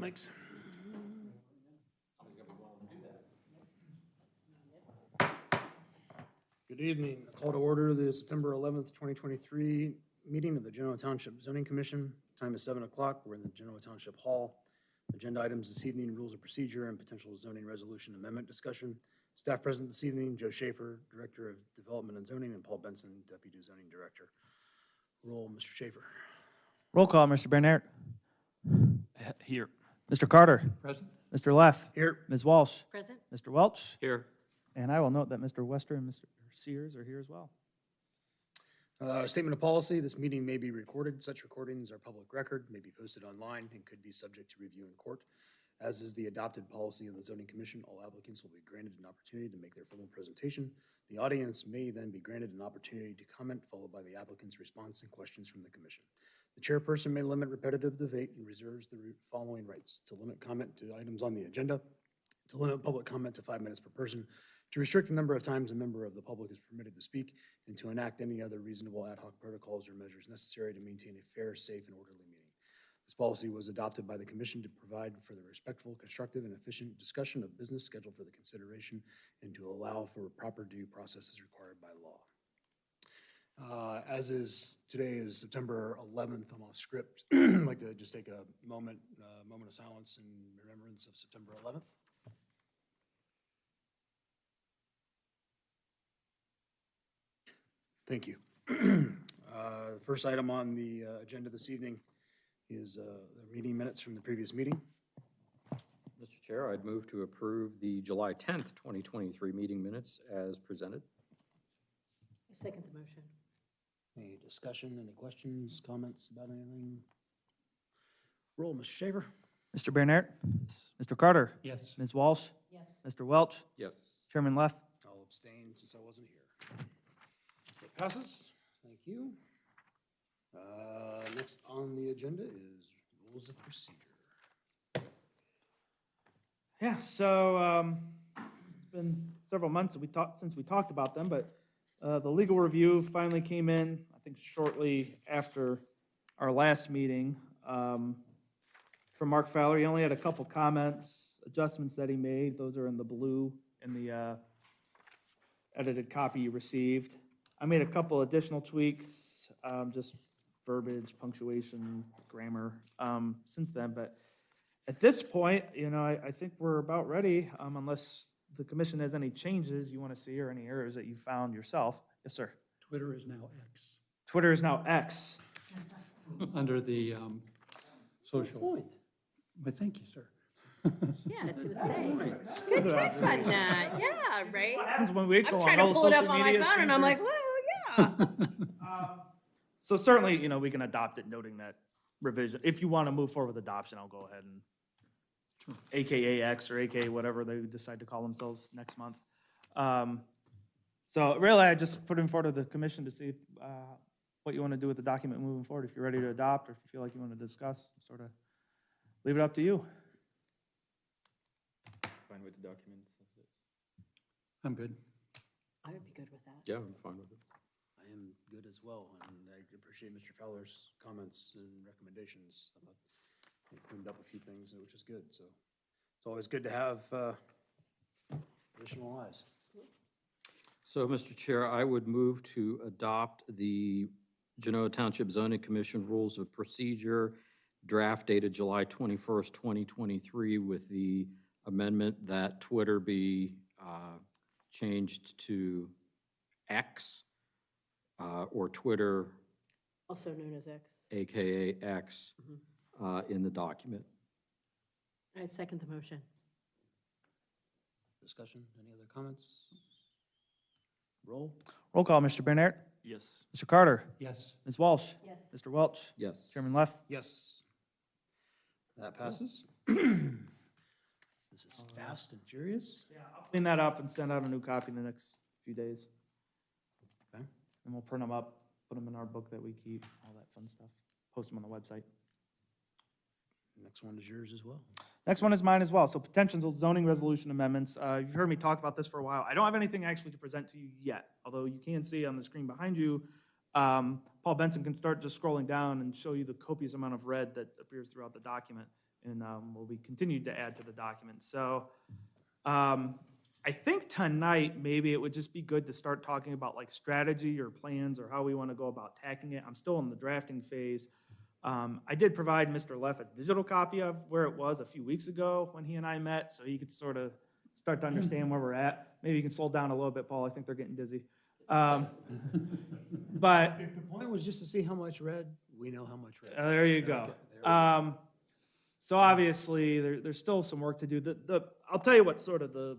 Mike's. Good evening. Call to order the September 11th, 2023 meeting of the Genoa Township Zoning Commission. Time is 7 o'clock. We're in the Genoa Township Hall. Agenda items this evening, rules of procedure and potential zoning resolution amendment discussion. Staff present this evening, Joe Schaefer, Director of Development and Zoning, and Paul Benson, Deputy Zoning Director. Roll, Mr. Schaefer. Roll call, Mr. Bernert. Here. Mr. Carter. Present. Mr. Leff. Here. Ms. Walsh. Present. Mr. Welch. Here. And I will note that Mr. Wester and Mr. Sears are here as well. Statement of policy, this meeting may be recorded. Such recordings are public record, may be posted online, and could be subject to review in court. As is the adopted policy of the Zoning Commission, all applicants will be granted an opportunity to make their formal presentation. The audience may then be granted an opportunity to comment, followed by the applicant's response and questions from the commission. The chairperson may limit repetitive debate and reserves the following rights: to limit comment to items on the agenda, to limit public comment to 5 minutes per person, to restrict the number of times a member of the public is permitted to speak, and to enact any other reasonable ad hoc protocols or measures necessary to maintain a fair, safe, and orderly meeting. This policy was adopted by the commission to provide for the respectful, constructive, and efficient discussion of business scheduled for the consideration and to allow for proper due process as required by law. Today is September 11th, I'm off script. I'd like to just take a moment of silence in remembrance of September 11th. Thank you. The first item on the agenda this evening is the meeting minutes from the previous meeting. Mr. Chair, I'd move to approve the July 10th, 2023 meeting minutes as presented. I second the motion. Any discussion, any questions, comments about anything? Roll, Mr. Shaver. Mr. Bernert. Mr. Carter. Yes. Ms. Walsh. Yes. Mr. Welch. Yes. Chairman Leff. I'll abstain since I wasn't here. It passes. Thank you. Next on the agenda is rules of procedure. Yeah, so it's been several months since we talked about them, but the legal review finally came in, I think shortly after our last meeting. From Mark Fowler, he only had a couple comments, adjustments that he made. Those are in the blue in the edited copy you received. I made a couple additional tweaks, just verbiage, punctuation, grammar, since then. But at this point, I think we're about ready, unless the commission has any changes you want to see or any errors that you found yourself. Yes, sir. Twitter is now X, Twitter is now X. under the social. But thank you, sir. Yeah, I was gonna say. Good catch on that. Yeah, right? What happens when we wait so I'm long? trying to All the pull it up social on my media phone and I'm streams like, whoa, yeah. So certainly, we can adopt it, noting that revision. If you want to move forward with adoption, I'll go ahead and AKA X or AKA whatever they decide to call themselves next month. So really, I just put it in front of the commission to see what you want to do with the document moving forward. If you're ready to adopt, or if you feel like you want to discuss, sort of leave it up to you. Fine with the documents. I'm good. I would be good with that. Yeah, I'm fine with it. I am good as well, and I appreciate Mr. Fowler's comments and recommendations. I thought he cleaned up a few things, which is good, so it's always good to have additional eyes. So, Mr. Chair, I would move to adopt the Genoa Township Zoning Commission Rules of Procedure, draft dated July 21st, 2023, with the amendment that Twitter be changed to X, or Twitter, Also known as X. AKA X, in the document. I second the motion. Discussion, any other comments? Roll. Roll call, Mr. Bernert. Yes. Mr. Carter. Yes. Ms. Walsh. Yes. Mr. Welch. Yes. Chairman Leff. Yes. That passes. This is fast and furious. Yeah, I'll clean that up and send out a new copy in the next few days. Okay. And we'll print them up, put them in our book that we keep, all that fun stuff. Post them on the website. Next one is yours as well. Next one is mine as well. So potential zoning resolution amendments. You've heard me talk about this for a while. I don't have anything actually to present to you yet, although you can see on the screen behind you Paul Benson can start just scrolling down and show you the copious amount of red that appears throughout the document, and will be continued to add to the document. So I think tonight, maybe it would just be good to start talking about like strategy or plans or how we want to go about tackling it. I'm still in the drafting phase. I did provide Mr. Leff a digital copy of where it was a few weeks ago when he and I met, so he could sort of start to understand where we're at. Maybe you can slow down a little bit, Paul. I think they're getting dizzy. But If the point was just to see how much red, we know how much red. there you go. Okay, there we go. So obviously, there's still some work to do. I'll tell you what sort of the,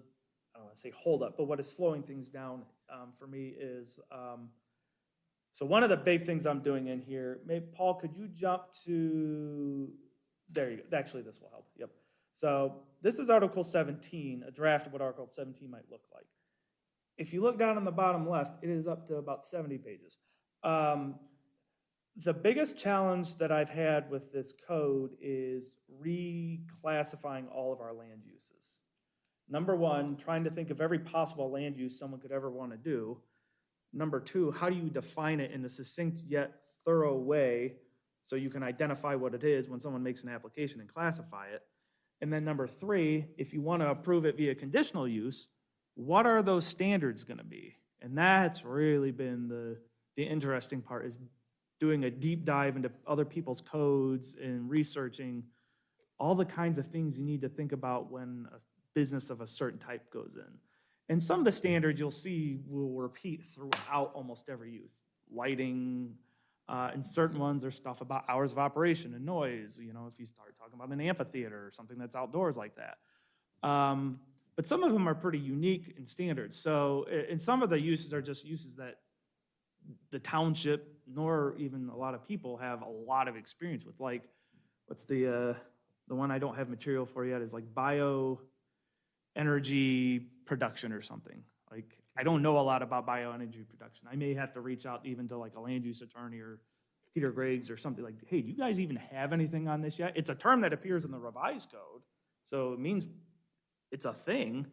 I don't want to say hold up, but what is slowing things down for me is, so one of the big things I'm doing in here, maybe, Paul, could you jump to, there you go. Actually, this will help. Yep. So this is Article 17, a draft of what Article 17 might look like. If you look down on the bottom left, it is up to about 70 pages. The biggest challenge that I've had with this code is reclassifying all of our land uses. Number one, trying to think of every possible land use someone could ever want to do. Number two, how do you define it in a succinct yet thorough way so you can identify what it is when someone makes an application and classify it? And then number three, if you want to approve it via conditional use, what are those standards going to be? And that's really been the interesting part, is doing a deep dive into other people's codes and researching all the kinds of things you need to think about when a business of a certain type goes in. And some of the standards you'll see will repeat throughout almost every use. Lighting, and certain ones are stuff about hours of operation and noise, you know, if you start talking about an amphitheater or something that's outdoors like that. But some of them are pretty unique in standards. So, and some of the uses are just uses that the township, nor even a lot of people have a lot of experience with. Like, what's the one I don't have material for yet is like bioenergy production or something. Like, I don't know a lot about bioenergy production. I may have to reach out even to like a land use attorney or Peter Griggs or something like, hey, do you guys even have anything on this yet? It's a term that appears in the revised code, so it means it's a thing,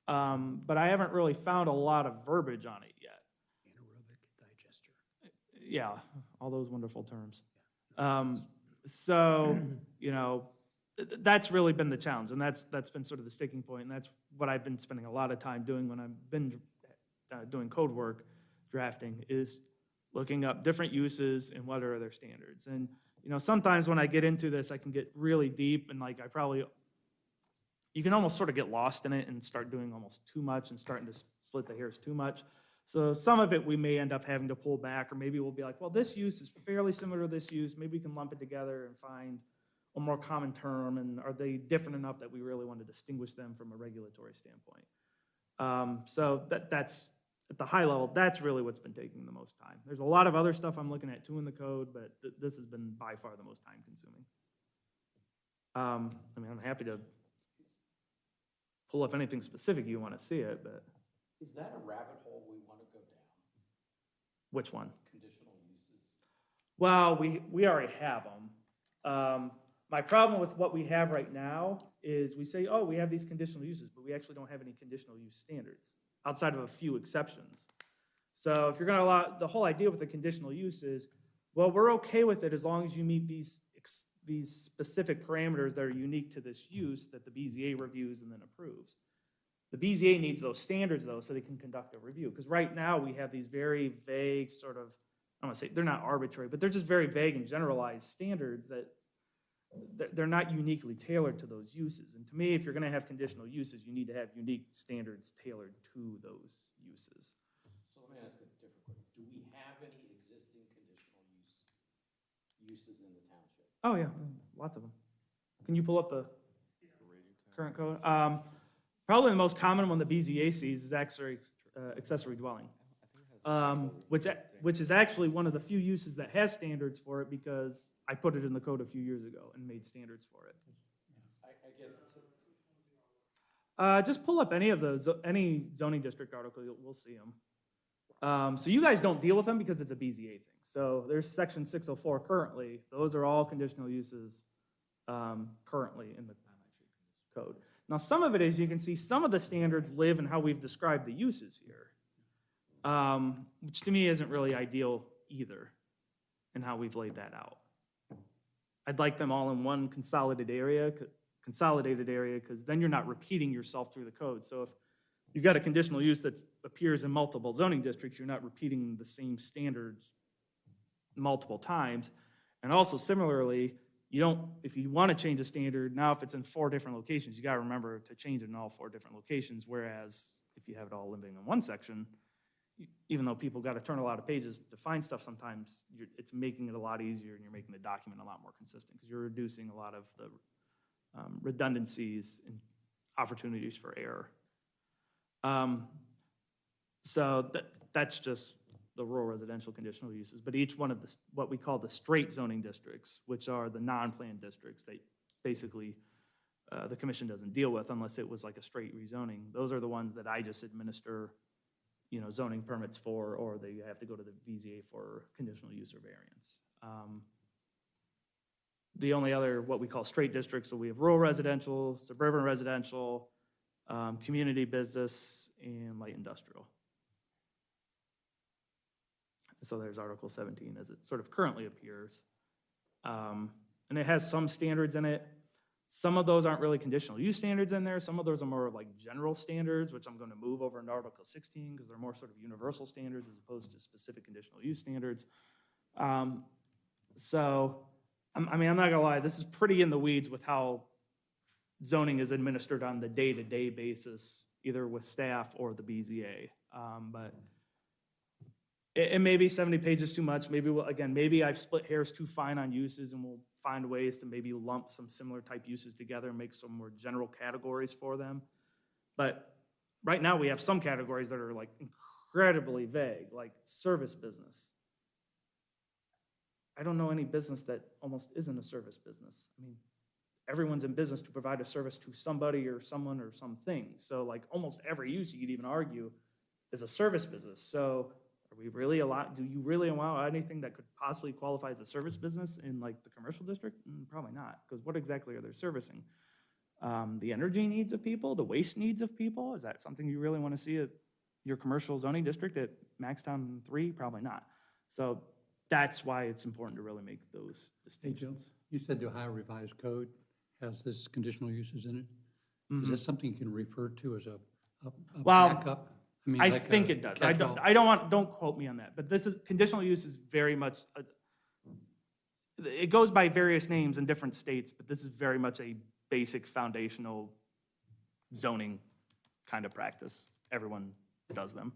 but I haven't really found a lot of verbiage on it yet. Anaerobic digester. Yeah, all those wonderful terms. So, you know, that's really been the challenge, and that's been sort of the sticking point, and that's what I've been spending a lot of time doing when I've been doing code work, drafting, is looking up different uses and what are their standards. And, you know, sometimes when I get into this, I can get really deep, and like you can almost sort of get lost in it and start doing almost too much and starting to split the hairs too much. So some of it we may end up having to pull back, or maybe we'll be like, well, this use is fairly similar to this use. Maybe we can lump it together and find a more common term, and are they different enough that we really want to distinguish them from a regulatory standpoint? So that's, at the high level, that's really what's been taking the most time. There's a lot of other stuff I'm looking at too in the code, but this has been by far the most time consuming. I mean, I'm happy to pull up anything specific you want to see it, but Is that a rabbit hole we want to go down? which one? Conditional uses? Well, we already have them. My problem with what we have right now is we say, oh, we have these conditional uses, but we actually don't have any conditional use standards, outside of a few exceptions. So if you're going to allow, the whole idea with the conditional use is, well, we're okay with it as long as you meet these specific parameters that are unique to this use that the BZA reviews and then approves. The BZA needs those standards, though, so they can conduct a review. Because right now, we have these very vague sort of, I don't want to say, they're not arbitrary, but they're just very vague and generalized standards that they're not uniquely tailored to those uses. And to me, if you're going to have conditional uses, you need to have unique standards tailored to those uses. So let me ask a different question. Do we have any existing conditional uses in the township? Oh, yeah, lots of them. Can you pull up the current code? Probably the most common one the BZA sees is accessory dwelling, which is actually one of the few uses that has standards for it, because I put it in the code a few years ago and made standards for it. I guess, Just pull up any of those, any zoning district article, we'll see them. So you guys don't deal with them because it's a BZA thing. So there's section 604 currently. Those are all conditional uses currently in the code. Now, some of it is, you can see some of the standards live in how we've described the uses here, which to me isn't really ideal either in how we've laid that out. I'd like them all in one consolidated area, because then you're not repeating yourself through the code. So if you've got a conditional use that appears in multiple zoning districts, you're not repeating the same standards multiple times. And also similarly, you don't, if you want to change a standard, now if it's in 4 different locations, you got to remember to change it in all 4 different locations, whereas if you have it all living in one section, even though people got to turn a lot of pages to find stuff sometimes, it's making it a lot easier and you're making the document a lot more consistent because you're reducing a lot of the redundancies and opportunities for error. So that's just the rural residential conditional uses, but each one of the, what we call the straight zoning districts, which are the non-planned districts, they basically, the commission doesn't deal with unless it was like a straight rezoning. Those are the ones that I just administer, you know, zoning permits for, or they have to go to the BZA for conditional use or variance. The only other, what we call straight districts, so we have rural residential, suburban residential, community business, and light industrial. So there's Article 17 as it sort of currently appears. And it has some standards in it. Some of those aren't really conditional use standards in there. Some of those are more like general standards, which I'm going to move over into Article 16 because they're more sort of universal standards as opposed to specific conditional use standards. So, I mean, I'm not gonna lie, this is pretty in the weeds with how zoning is administered on the day-to-day basis, either with staff or the BZA. But it may be 70 pages too much. Maybe, again, maybe I've split hairs too fine on uses and we'll find ways to maybe lump some similar type uses together and make some more general categories for them. But right now we have some categories that are like incredibly vague, like service business. I don't know any business that almost isn't a service business. I mean, everyone's in business to provide a service to somebody or someone or something. So like almost every use you could even argue is a service business. So are we really do you really allow anything that could possibly qualify as a service business in like the commercial district? Probably not, because what exactly are they servicing? The energy needs of people, the waste needs of people? Is that something you really want to see at your commercial zoning district at Maxtown 3? Probably not. So that's why it's important to really make those Hey, Joe, distinctions. you said the Ohio Revised Code has this conditional uses in it. Is Mhm. that something you can refer to as a Well, backup? mean, I like think a it does. catch-all? Don't quote me on that, but this is, conditional use is very much, it goes by various names in different states, but this is very much a basic foundational zoning kind of practice. Everyone does them.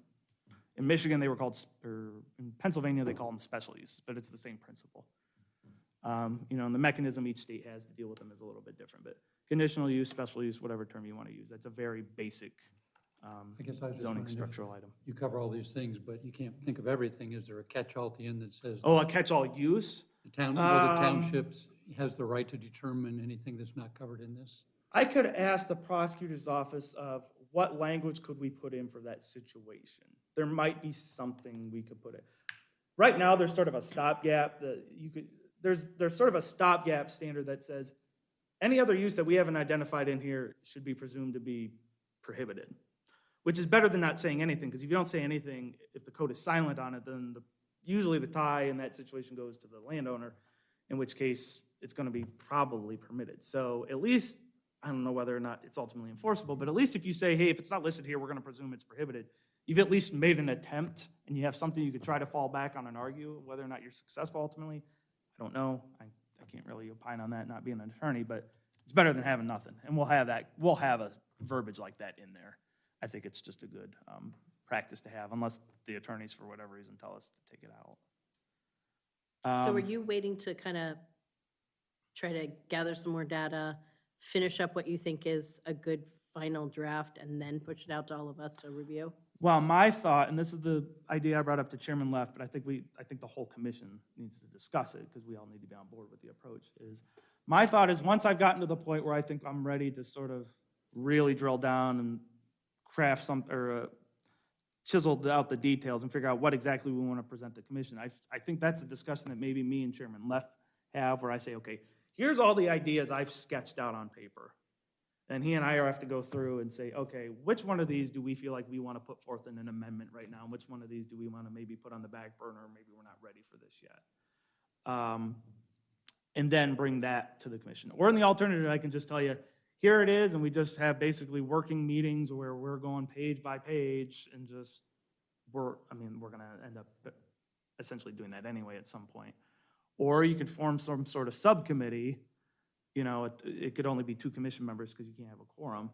In Michigan, they were called, or in Pennsylvania, they call them special use, but it's the same principle. You know, and the mechanism each state has to deal with them is a little bit different, but conditional use, special use, whatever term you want to use, that's a very basic I guess I was just zoning wondering if structural item. you cover all these things, but you can't think of everything. Is there a catch-all at the end that says Oh, a catch-all use? the town, or the townships has the right to determine anything that's not covered in this? I could ask the prosecutor's office of what language could we put in for that situation? There might be something we could put in. Right now, there's sort of a stopgap that you could, there's sort of a stopgap standard that says any other use that we haven't identified in here should be presumed to be prohibited, which is better than not saying anything, because if you don't say anything, if the code is silent on it, then usually the tie in that situation goes to the landowner, in which case it's going to be probably permitted. So at least, I don't know whether or not it's ultimately enforceable, but at least if you say, hey, if it's not listed here, we're going to presume it's prohibited, you've at least made an attempt, and you have something you could try to fall back on and argue. Whether or not you're successful ultimately, I don't know. I can't really opine on that, not being an attorney, but it's better than having nothing. And we'll have that, we'll have a verbiage like that in there. I think it's just a good practice to have, unless the attorneys, for whatever reason, tell us to take it out. So are you waiting to kind of try to gather some more data, finish up what you think is a good final draft, and then push it out to all of us to review? Well, my thought, and this is the idea I brought up to Chairman Leff, but I think the whole commission needs to discuss it, because we all need to be on board with the approach, is, my thought is, once I've gotten to the point where I think I'm ready to sort of really drill down and craft chisel out the details and figure out what exactly we want to present the commission, I think that's a discussion that maybe me and Chairman Leff have, where I say, okay, here's all the ideas I've sketched out on paper. then he and I have to go through and say, okay, which one of these do we feel like we want to put forth in an amendment right now? And which one of these do we want to maybe put on the back burner, or maybe we're not ready for this yet? And then bring that to the commission. Or in the alternative, I can just tell you, here it is, and we just have basically working meetings where we're going page by page and just, we're gonna end up essentially doing that anyway at some point. Or you could form some sort of subcommittee, you know, it could only be 2 commission members because you can't have a quorum,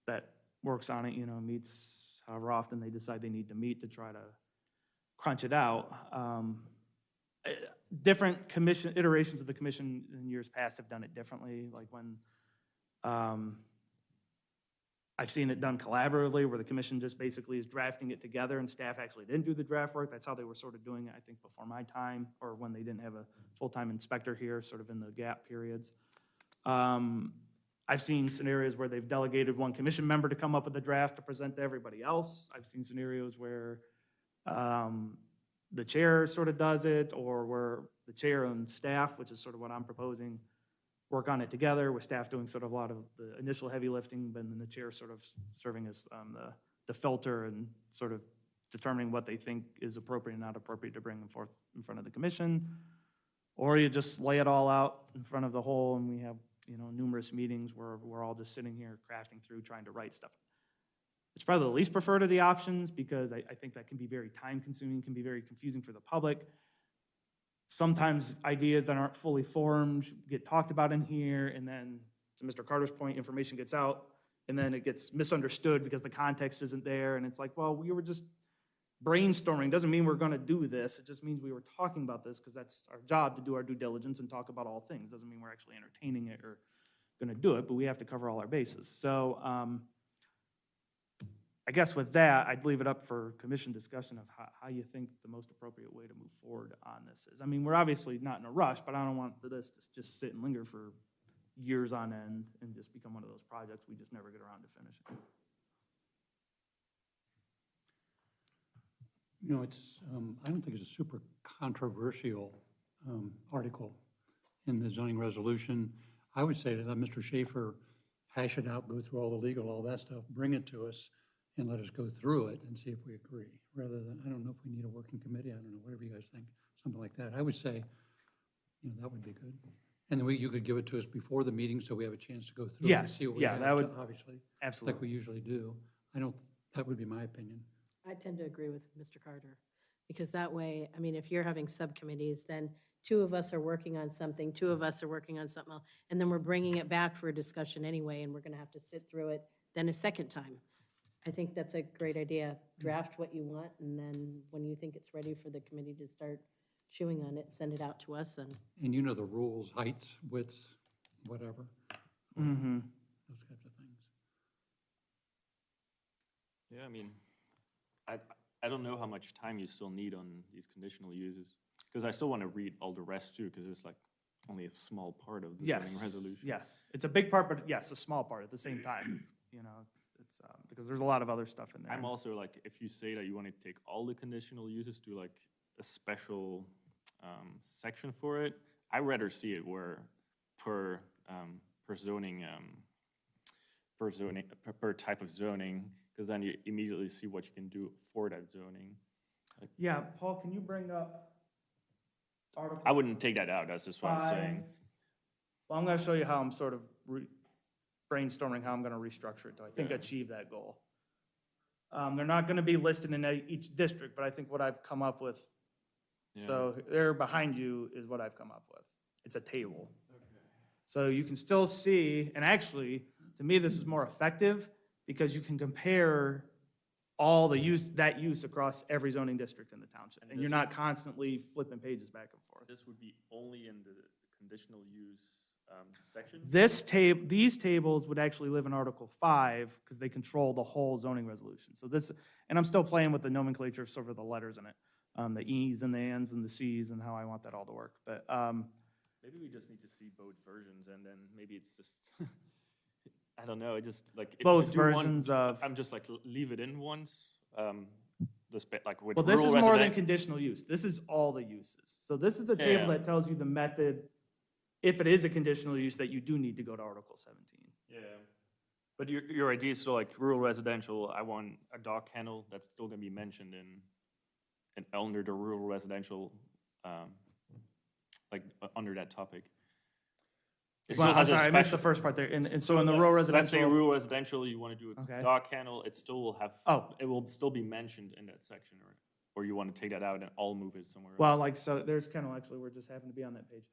that works on it, you know, meets however often they decide they need to meet to try to crunch it out. Different commission, iterations of the commission in years past have done it differently, like when, I've seen it done collaboratively, where the commission just basically is drafting it together and staff actually didn't do the draft work. That's how they were sort of doing it, I think, before my time, or when they didn't have a full-time inspector here, sort of in the gap periods. I've seen scenarios where they've delegated one commission member to come up with a draft to present to everybody else. I've seen scenarios where the chair sort of does it, or where the chair and staff, which is sort of what I'm proposing, work on it together, with staff doing sort of a lot of the initial heavy lifting, but then the chair sort of serving as the filter and sort of determining what they think is appropriate and not appropriate to bring them forth in front of the commission. Or you just lay it all out in front of the whole, and we have, you know, numerous meetings where we're all just sitting here crafting through, trying to write stuff. It's probably the least preferred of the options, because I think that can be very time-consuming, can be very confusing for the public. Sometimes ideas that aren't fully formed get talked about in here, and then, to Mr. Carter's point, information gets out, and then it gets misunderstood because the context isn't there, and it's like, well, we were just brainstorming. Doesn't mean we're gonna do this, it just means we were talking about this, because that's our job, to do our due diligence and talk about all things. Doesn't mean we're actually entertaining it or gonna do it, but we have to cover all our bases. So, I guess with that, I'd leave it up for commission discussion of how you think the most appropriate way to move forward on this is. I mean, we're obviously not in a rush, but I don't want this to just sit and linger for years on end and just become one of those projects we just never get around to finishing. You know, it's, I don't think it's a super controversial article in the zoning resolution. I would say to let Mr. Schaefer hash it out, go through all the legal, all that stuff, bring it to us, and let us go through it and see if we agree, rather than, I don't know if we need a working committee, I don't know, whatever you guys think, something like that. I would say, you know, that would be good. And then you could give it to us before the meeting, so we have a chance to go through it and Yes, see what we yeah, have, that would- obviously, like Absolutely. we usually do. That would be my opinion. I tend to agree with Mr. Carter, because that way, I mean, if you're having subcommittees, then 2 of us are working on something, 2 of us are working on something else, and then we're bringing it back for a discussion anyway, and we're gonna have to sit through it then a second time. I think that's a great idea. Draft what you want, and then when you think it's ready for the committee to start chewing on it, send it out to us, and And you know the rules, heights, widths, whatever, Mm-hmm. those types of things. Yeah, I mean, I don't know how much time you still need on these conditional uses, because I still want to read all the rest too, because it's like only a small part of the zoning Yes, resolution. yes. It's a big part, but yes, a small part at the same time, you know, it's because there's a lot of other stuff in there. I'm also like, if you say that you want to take all the conditional uses, do like a special section for it, I'd rather see it where per zoning, per type of zoning, because then you immediately see what you can do for that zoning. Yeah, Paul, can you bring up Article? I wouldn't take that out, that's just what I'm saying. Well, I'm gonna show you how I'm sort of brainstorming how I'm gonna restructure it to, I think, Yeah. achieve that goal. They're not gonna be listed in each district, but I think what I've come up with, Yeah. so there behind you is what I've come up with. It's a table. So you can still see, and actually, to me, this is more effective because you can compare all the that use across every zoning district in the township. And you're not constantly flipping pages back and forth. This would be only in the conditional use section? These tables would actually live in Article 5 because they control the whole zoning resolution. So this, and I'm still playing with the nomenclature of sort of the letters in it, the E's and the N's and the C's and how I want that all to work. But Maybe we just need to see both versions, and then maybe it's just, I don't know, it just like. if you both do one- versions of, I'm just like, leave it in once, like with well, this rural is more than resident- conditional use. This is all the uses. So this is the Yeah, table yeah. that tells you the method, if it is a conditional use, that you do need to go to Article 17. Yeah. But your idea is still like rural residential, I want a dog kennel, that's still gonna be mentioned in under the rural residential, like, under that topic. It Well, still I'm has a sorry, I missed the special- first part there. And so in the rural Let's say residential, rural residential, you wanna do Okay. a dog kennel, it still will have, Oh. it will still be mentioned in that section, or you wanna take that out and all move it somewhere else? well, like, so there's kennel, actually, we're just happen to be on that page.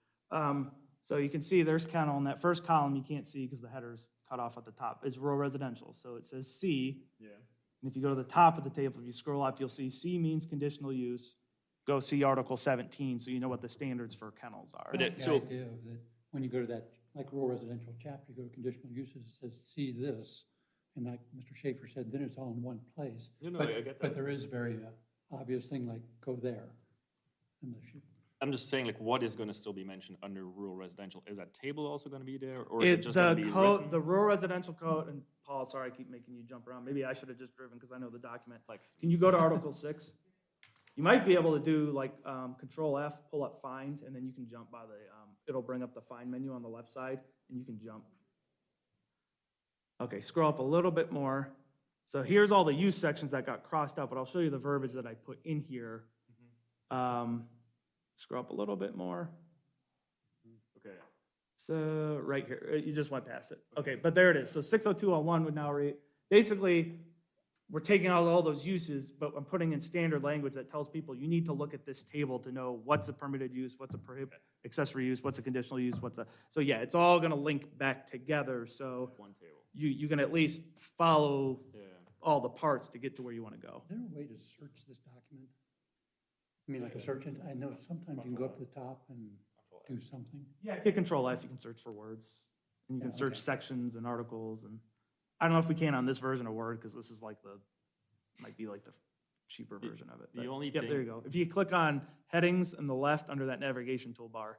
So you can see there's kennel in that first column, you can't see because the header's cut off at the top, is rural residential. So it says C, Yeah. and if you go to the top of the table, if you scroll up, you'll see C means conditional use. Go see Article 17, so you know what the standards for kennels are. But it- The so- idea of that, when you go to that, like rural residential chapter, you go to conditional uses, it says, see this. And like Mr. Schaefer said, then it's all in one place. No, But- I get But that. there is very obvious thing like, go there. Unless you, I'm just saying, like, what is gonna still be mentioned under rural residential? Is that table also gonna be there, or is it just gonna The be code, written? the rural residential code, and Paul, sorry, I keep making you jump around. Maybe I should have just driven because I know the document. Like, Can you go to Article 6? You might be able to do like Control F, pull up find, and then you can jump by the, it'll bring up the find menu on the left side, and you can jump. Okay, scroll up a little bit more. So here's all the use sections that got crossed out, but I'll show you the verbiage that I put in here. Scroll up a little bit more. okay, So, right here, you just went past it. Okay, but there it is. So 60201 would now read, basically, we're taking out all those uses, but I'm putting in standard language that tells people you need to look at this table to know what's a permitted use, what's a accessory use, what's a conditional use, so yeah, it's all gonna link back together, so one table, you can at least follow yeah. all the parts to get to where you wanna go. is there a way to search this document? I mean, like a search, I know sometimes you can go up to the top and do something. Yeah, hit Control F, you can search for words, and you can Yeah, search okay. sections and articles, and I don't know if we can on this version of Word, because this is like might be like the cheaper version of it. the but- only Yep, there thing- you go. If you click on headings in the left under that navigation toolbar,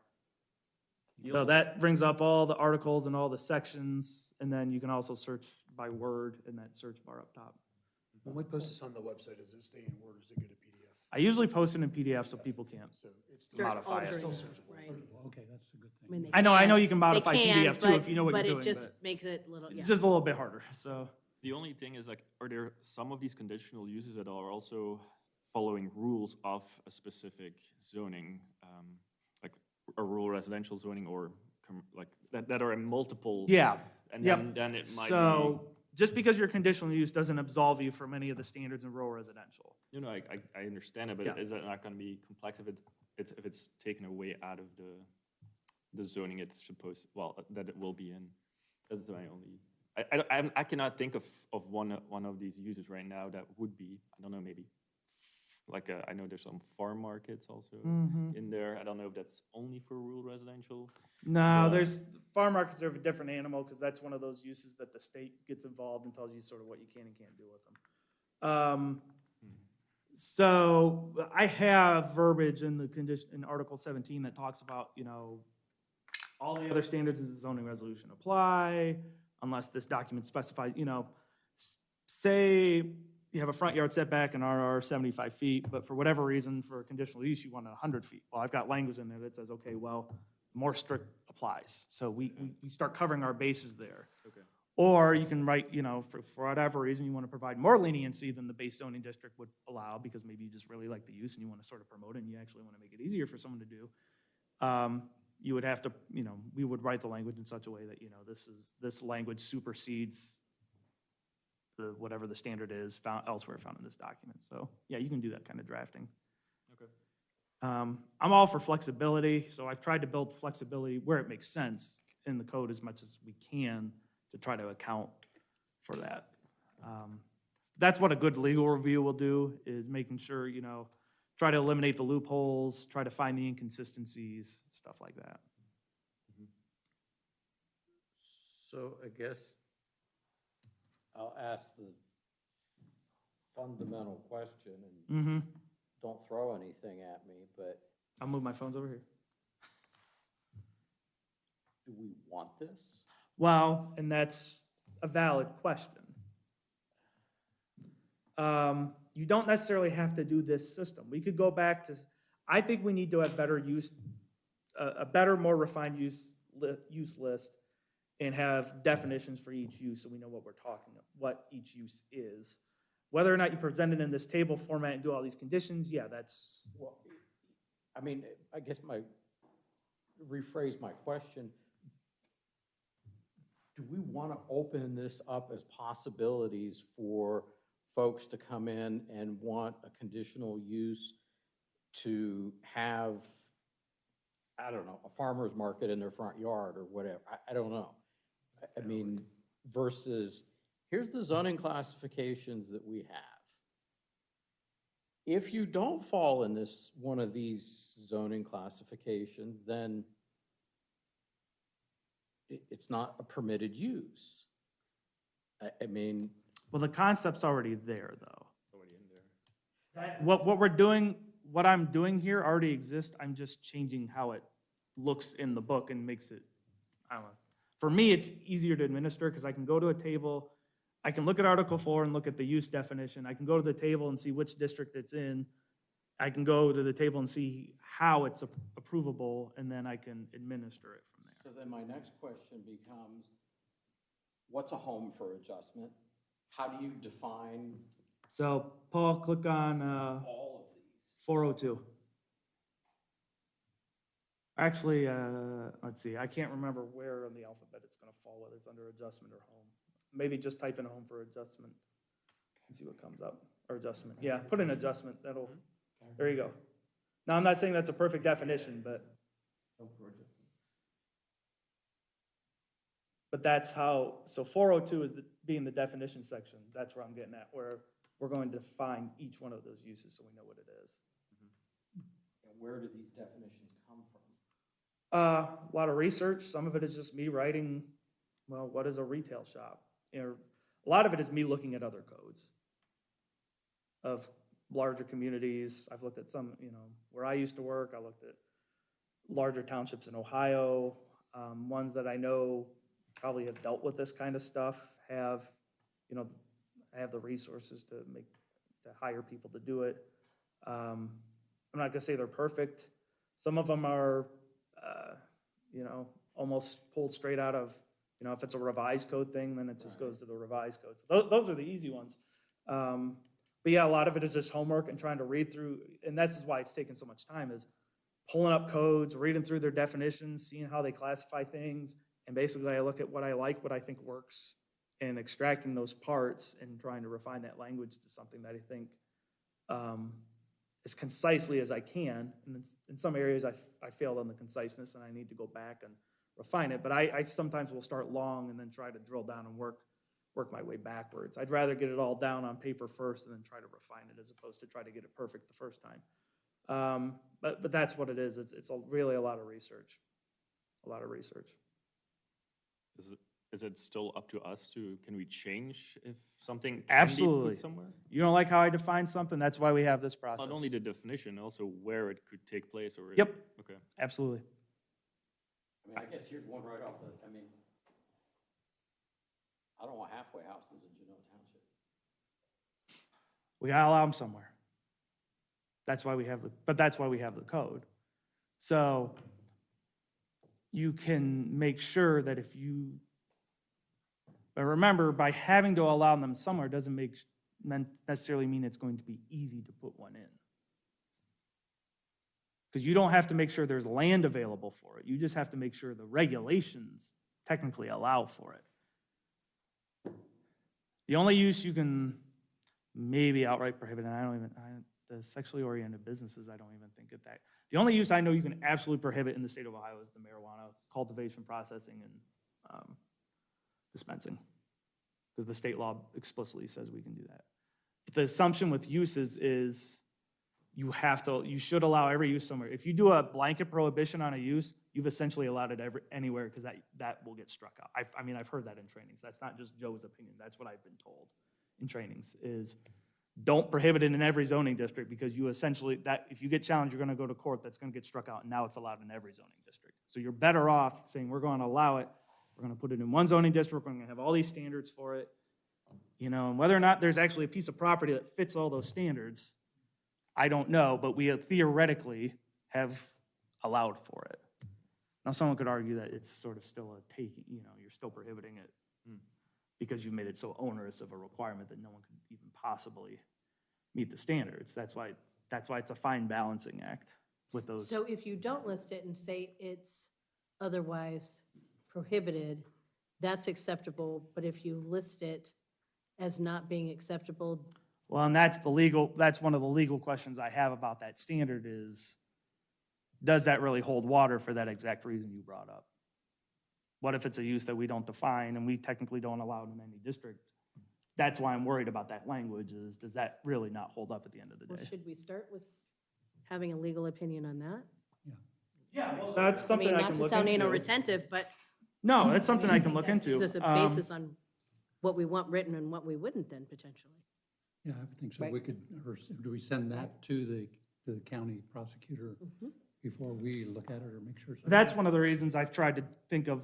so that brings up all the articles and all the sections, and then you can also search by word in that search bar up top. When we post this on the website, does it stay in Word or does it go to PDF? I usually post it in PDF so people can't. So it's still. Start Modify it. altering Still it, searchable. right. Okay, that's a good I mean, thing. they I know you can They modify can, PDF too if you know what you're doing, But it just but makes it a little, yeah. it's just a little bit harder, so. The only thing is, like, are there some of these conditional uses that are also following rules of a specific zoning, like a rural residential zoning or like that are in multiple? Yeah, And yep. then it might be, So, just because you're conditional use doesn't absolve you from any of the standards in rural residential. you know, I understand it, but Yeah. is that not gonna be complex if it's taken away out of the zoning it's supposed, well, that it will be in? That's my only, I cannot think of one of these uses right now that would be, I don't know, maybe, like, I know there's some farm markets also in there. I don't know if that's only for rural residential. No, Yeah. there's, farm markets are a different animal, because that's one of those uses that the state gets involved and tells you sort of what you can and can't do with them. So, I have verbiage in the condition, in Article 17 that talks about, all the other standards of the zoning resolution apply, unless this document specifies, say you have a front yard setback in RR 75 feet, but for whatever reason, for a conditional use, you want it 100 feet. Well, I've got language in there that says, okay, well, more strict applies. So we start covering our bases there. Okay. Or you can write, for whatever reason, you want to provide more leniency than the base zoning district would allow, because maybe you just really like the use and you want to sort of promote it, and you actually want to make it easier for someone to do. You would have to, we would write the language in such a way that, this language supersedes whatever the standard is found elsewhere found in this document. So, yeah, you can do that kind of drafting. Okay. I'm all for flexibility, so I've tried to build flexibility where it makes sense in the code as much as we can to try to account for that. That's what a good legal review will do, is making sure, try to eliminate the loopholes, try to find the inconsistencies, stuff like that. So I guess I'll ask the fundamental question, and Mm-hmm. don't throw anything at me, but I'll move my phones over here. do we want this? Well, and that's a valid question. You don't necessarily have to do this system. We could go back to, I think we need to have better use, a better, more refined use list. and have definitions for each use so we know what we're talking, what each use is. Whether or not you present it in this table format and do all these conditions, yeah, that's, Well, I mean, I guess rephrase my question. Do we want to open this up as possibilities for folks to come in and want a conditional use to have, I don't know, a farmer's market in their front yard or whatever? I don't know. I mean, versus, here's the zoning classifications that we have. If you don't fall in one of these zoning classifications, then it's not a permitted use. I mean, well, the concept's already there, though. Already in there. What I'm doing here already exists, I'm just changing how it looks in the book and makes it, I don't know. For me, it's easier to administer because I can go to a table, I can look at Article 4 and look at the use definition, I can go to the table and see which district it's in, I can go to the table and see how it's approvable, and then I can administer it from there. so then my next question becomes, what's a home for adjustment? How do you define So, Paul, click on all of these? 402. Actually, let's see, I can't remember where on the alphabet it's gonna fall, whether it's under adjustment or home. Maybe just type in home for adjustment and see what comes up, or adjustment. Yeah, put in adjustment, there you go. Now, I'm not saying that's a perfect definition, but that's how, so 402 is being the definition section. That's where I'm getting at, where we're going to define each one of those uses so we know what it is. And where do these definitions come from? A lot of research. Some of it is just me writing, well, what is a retail shop? A lot of it is me looking at other codes of larger communities. I've looked at some, where I used to work, I looked at larger townships in Ohio, ones that I know probably have dealt with this kind of stuff, have the resources to hire people to do it. I'm not gonna say they're perfect. Some of them are, almost pulled straight out of, if it's a revised code thing, then it just goes to the revised code. So those are the easy ones. But yeah, a lot of it is just homework and trying to read through, and that's why it's taken so much time, is pulling up codes, reading through their definitions, seeing how they classify things, and basically I look at what I like, what I think works, and extracting those parts and trying to refine that language to something that I think as concisely as I can. And in some areas I failed on the conciseness and I need to go back and refine it, but I sometimes will start long and then try to drill down and work my way backwards. I'd rather get it all down on paper first and then try to refine it as opposed to try to get it perfect the first time. But that's what it is. It's really a lot of research. Is it still up to us can we change if something can be Absolutely. put somewhere? You don't like how I define something? That's why we have this process. Not only the definition, also where it could take place or. Yep. Okay. Absolutely. I mean, I guess here's one right off I don't want halfway houses in Genoa Township. We gotta allow them somewhere. That's why we have the code. So you can make sure that but remember, by having to allow them somewhere doesn't necessarily mean it's going to be easy to put one in. Because you don't have to make sure there's land available for it. You just have to make sure the regulations technically allow for it. The only use you can maybe outright prohibit, and the sexually oriented businesses, I don't even think of that. The only use I know you can absolutely prohibit in the state of Ohio is the marijuana cultivation, processing, and dispensing. Because the state law explicitly says we can do that. But the assumption with uses is you should allow every use somewhere. If you do a blanket prohibition on a use, you've essentially allowed it anywhere because that will get struck out. I've heard that in trainings. That's not just Joe's opinion. That's what I've been told in trainings is don't prohibit it in every zoning district because you essentially, if you get challenged, you're gonna go to court, that's gonna get struck out, and now it's allowed in every zoning district. So you're better off saying we're gonna allow it, we're gonna put it in one zoning district, we're gonna have all these standards for it, and whether or not there's actually a piece of property that fits all those standards, I don't know, but we theoretically have allowed for it. Now, someone could argue that it's sort of still a taking, you're still prohibiting it because you've made it so onerous of a requirement that no one could even possibly meet the standards. That's why it's a fine balancing act with those. So if you don't list it and say it's otherwise prohibited, that's acceptable, but if you list it as not being acceptable, Well, and that's one of the legal questions I have about that standard is, does that really hold water for that exact reason you brought up? What if it's a use that we don't define and we technically don't allow it in any district? That's why I'm worried about that language is, does that really not hold up at the end of the well, day? should we start with having a legal opinion on that? Yeah, well, that's something I not can to look sound anal into. retentive, but. No, that's something I can look that into. gives us a Um, basis on what we want written and what we wouldn't then potentially. Yeah, I would think so. Right. We could, or do we send that to the county prosecutor before we look at it or make sure? it's- That's one of the reasons I've tried to think of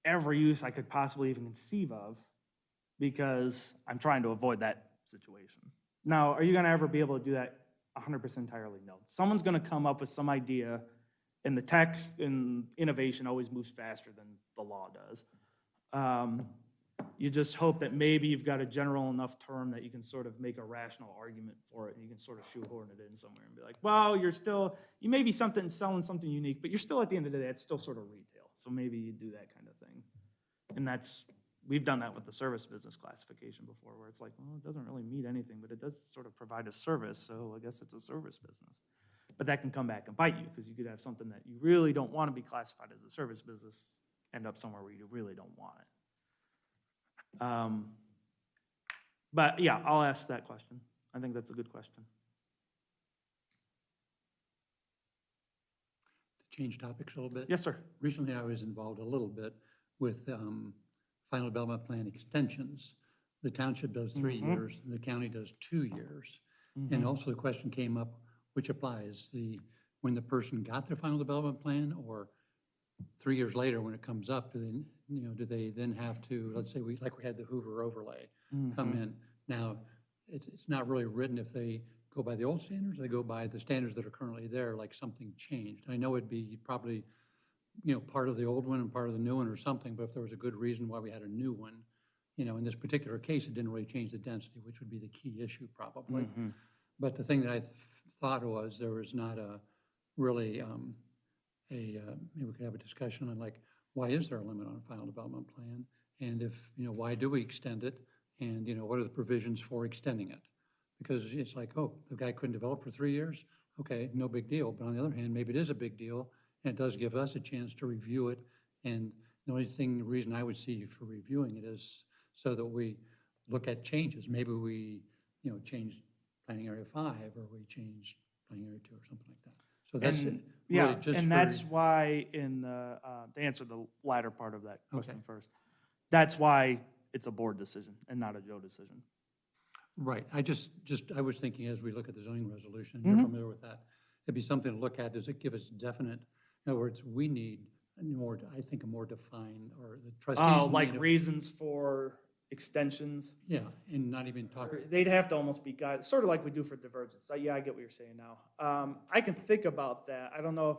every use I could possibly even conceive of, because I'm trying to avoid that situation. Now, are you gonna ever be able to do that 100% entirely? No. Someone's gonna come up with some idea, and the tech and innovation always moves faster than the law does. You just hope that maybe you've got a general enough term that you can sort of make a rational argument for it, and you can sort of shoehorn it in somewhere and be like, well, you may be selling something unique, but you're still, at the end of the day, it's still sort of retail. So maybe you do that kind of thing. And we've done that with the service business classification before, where it's like, well, it doesn't really mean anything, but it does sort of provide a service, so I guess it's a service business. But that can come back and bite you, because you could have something that you really don't want to be classified as a service business end up somewhere where you really don't want it. But yeah, I'll ask that question. I think that's a good question. To change topics a little bit? Yes, sir. Recently, I was involved a little bit with final development plan extensions. The township does 3 years, and the county does 2 years. And also the question came up, which applies, when the person got their final development plan, or 3 years later when it comes up, do they then have to, let's say we had the Hoover overlay come in. Now, it's not really written if they go by the old standards, or they go by the standards that are currently there, like something changed. I know it'd be probably, part of the old one and part of the new one or something, but if there was a good reason why we had a new one, in this particular case, it didn't really change the density, which would be the key issue probably. But the thing that I thought was there was not a really, maybe we could have a discussion on like, why is there a limit on a final development plan? And if, why do we extend it? And, what are the provisions for extending it? Because it's like, oh, the guy couldn't develop for 3 years? Okay, no big deal. But on the other hand, maybe it is a big deal, and it does give us a chance to review it. And the reason I would see for reviewing it is so that we look at changes. Maybe we, change planning area 5, or we change planning area 2, or something like that. So that's it. Yeah, Really just and for- that's why to answer the latter part of that question Okay. first, that's why it's a board decision and not a Joe decision. Right, I was thinking as we look at the zoning resolution, you're familiar with that, it'd be something to look at, does it give us definite, in other words, we need a more defined, or the trustees. Oh, like need a- reasons for extensions? Yeah, and not even talk, They'd have to almost be guided, sort of like we do for divergence. Yeah, I get what you're saying now. I can think about that. I don't know if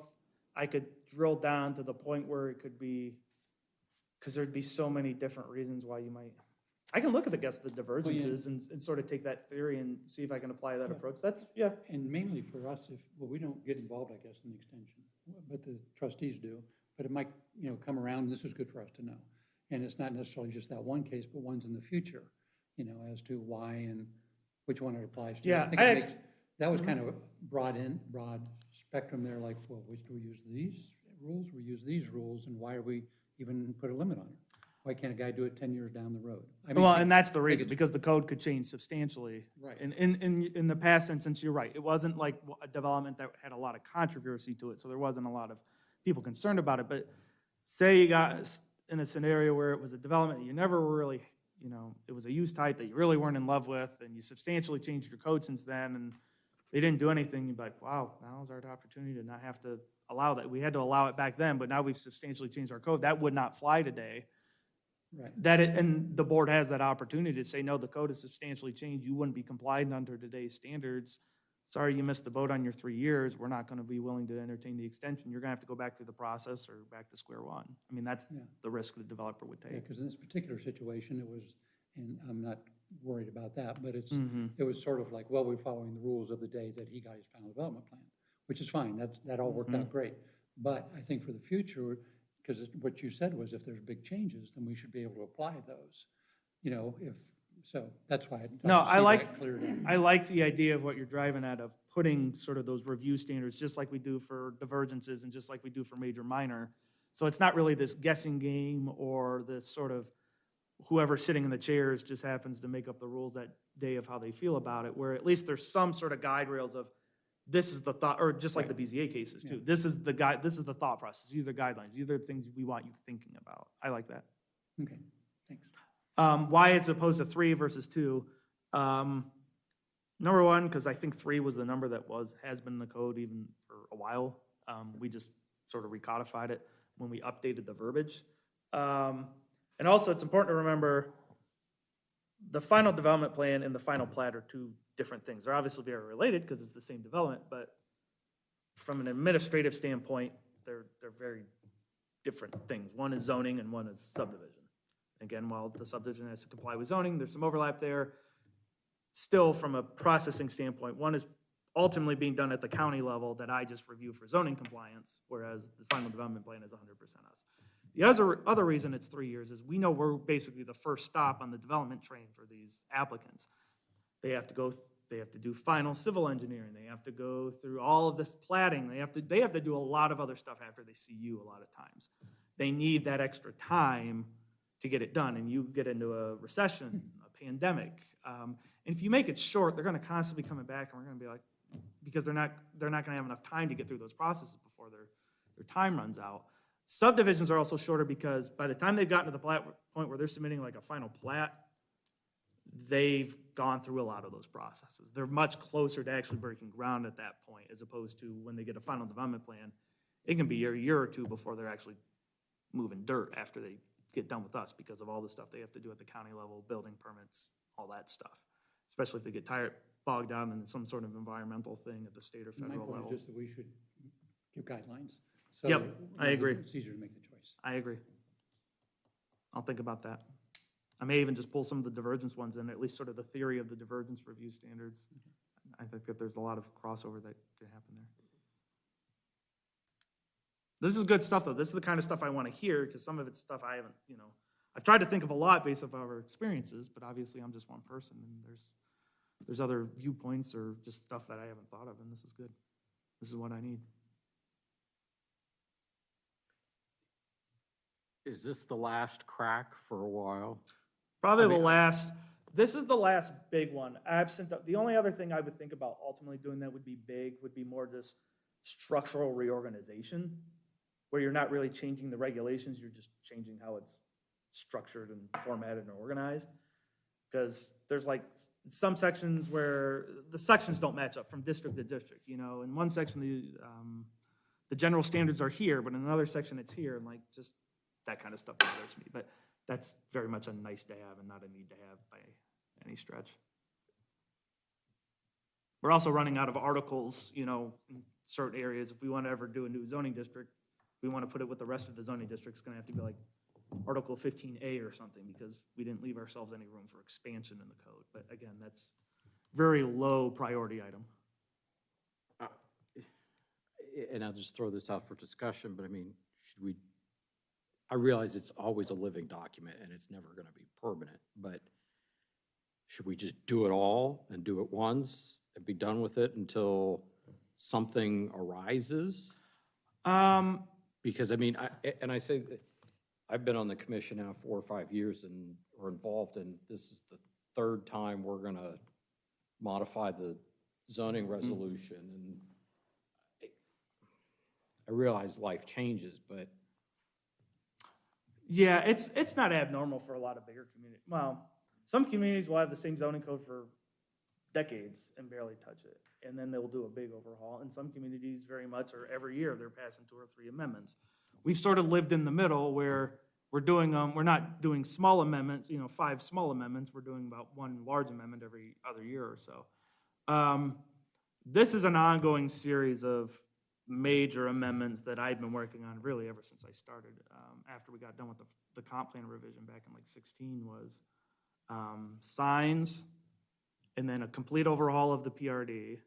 I could drill down to the point where it could be, because there'd be so many different reasons why you might. I can look at the divergences and sort of take that theory and see if I can apply that approach. Yeah. and mainly for us, we don't get involved, I guess, in the extension, but the trustees do, but it might, come around, this is good for us to know. And it's not necessarily just that one case, but ones in the future, as to why and which one it applies to. Yeah, I think I it act- makes, that was kind of a broad spectrum there, like, well, do we use these rules, we use these rules, and why are we even put a limit on it? Why can't a guy do it 10 years down the road? I mean, Well, and that's the think reason, it's- because the code could change substantially. Right. And in the past instance, you're right. It wasn't like a development that had a lot of controversy to it, so there wasn't a lot of people concerned about it. But say you got in a scenario where it was a development that you never were really, it was a use type that you really weren't in love with, and you substantially changed your code since then, and they didn't do anything, you'd be like, wow, now's our opportunity to not have to allow that. We had to allow it back then, but now we've substantially changed our code. That would not fly today. Right. And the board has that opportunity to say, no, the code is substantially changed, you wouldn't be compliant under today's standards, sorry, you missed the boat on your 3 years, we're not gonna be willing to entertain the extension, you're gonna have to go back through the process or back to square one. I mean, that's Yeah. the risk the developer would Yeah, take. because in this particular situation, it was, and I'm not worried about that, but Mhm. it was sort of like, well, we're following the rules of the day that he got his final development plan, which is fine, that all worked out great. But I think for the future, because what you said was if there's big changes, then we should be able to apply those, so that's why I'd like No, to I see like, that cleared up. I like the idea of what you're driving at, of putting sort of those review standards, just like we do for divergences and just like we do for major minor. So it's not really this guessing game or this sort of whoever's sitting in the chairs just happens to make up the rules that day of how they feel about it, where at least there's some sort of guide rails of this is the thought, or just like the BZA cases too. This is the guide, this is the thought process, these are guidelines, these are the things we want you thinking about. I like that. Okay, thanks. Why as opposed to 3 versus 2? Number one, because I think 3 was the number that has been in the code even for a while. We just sort of recodified it when we updated the verbiage. And also, it's important to remember, the final development plan and the final plat are two different things. They're obviously very related because it's the same development, but from an administrative standpoint, they're very different things. One is zoning and one is subdivision. Again, while the subdivision has to comply with zoning, there's some overlap there. Still, from a processing standpoint, one is ultimately being done at the county level that I just review for zoning compliance, whereas the final development plan is 100% us. The other reason it's 3 years is we know we're basically the first stop on the development train for these applicants. They have to do final civil engineering, they have to go through all of this platting, they have to do a lot of other stuff after they see you a lot of times. They need that extra time to get it done, and you get into a recession, a pandemic. And if you make it short, they're gonna constantly be coming back, and we're gonna be like, because they're not gonna have enough time to get through those processes before their time runs out. Subdivisions are also shorter because by the time they've gotten to the plat point where they're submitting like a final plat, they've gone through a lot of those processes. They're much closer to actually breaking ground at that point, as opposed to when they get a final development plan. It can be a year or two before they're actually moving dirt after they get done with us because of all the stuff they have to do at the county level, building permits, all that stuff. Especially if they get bogged down in some sort of environmental thing at the state or My federal point level. is just that we should give guidelines. so Yep, that I agree. It's easier to make the choice. I agree. I'll think about that. I may even just pull some of the divergence ones in, at least sort of the theory of the divergence review standards. I think that there's a lot of crossover that could happen there. This is good stuff, though. This is the kind of stuff I want to hear, because some of it's stuff I haven't, I've tried to think of a lot based off our experiences, but obviously I'm just one person, and there's other viewpoints or just stuff that I haven't thought of, and this is good. This is what I need. Is this the last crack for a while? Probably mean, this is the last big one. The only other thing I would think about ultimately doing that would be big, would be more just structural reorganization, where you're not really changing the regulations, you're just changing how it's structured and formatted and organized. Because there's like some sections where the sections don't match up from district to district, In one section, the general standards are here, but in another section, it's here, and like just that kind of stuff bothers me. But that's very much a nice to have and not a need to have by any stretch. We're also running out of articles, in certain areas. If we want to ever do a new zoning district, we want to put it with the rest of the zoning districts, it's going to have to be like Article 15A or something, because we didn't leave ourselves any room for expansion in the code. But again, that's very low priority item. And I'll just throw this out for discussion, but I mean, I realize it's always a living document and it's never gonna be permanent, but should we just do it all and do it once and be done with it until something arises? Because I mean, I say that I've been on the commission now 4 or 5 years or involved, and this is the third time we're gonna modify the zoning resolution. And I realize life changes, but Yeah, it's not abnormal for a lot of bigger communities. Well, some communities will have the same zoning code for decades and barely touch it. And then they'll do a big overhaul. And some communities very much, or every year, they're passing 2 or 3 amendments. We've sort of lived in the middle where we're not doing small amendments, 5 small amendments. We're doing about 1 large amendment every other year or so. this is an ongoing series of major amendments that I've been working on really ever since I started. After we got done with the comp plan revision back in like 16 was signs, and then a complete overhaul of the PRD.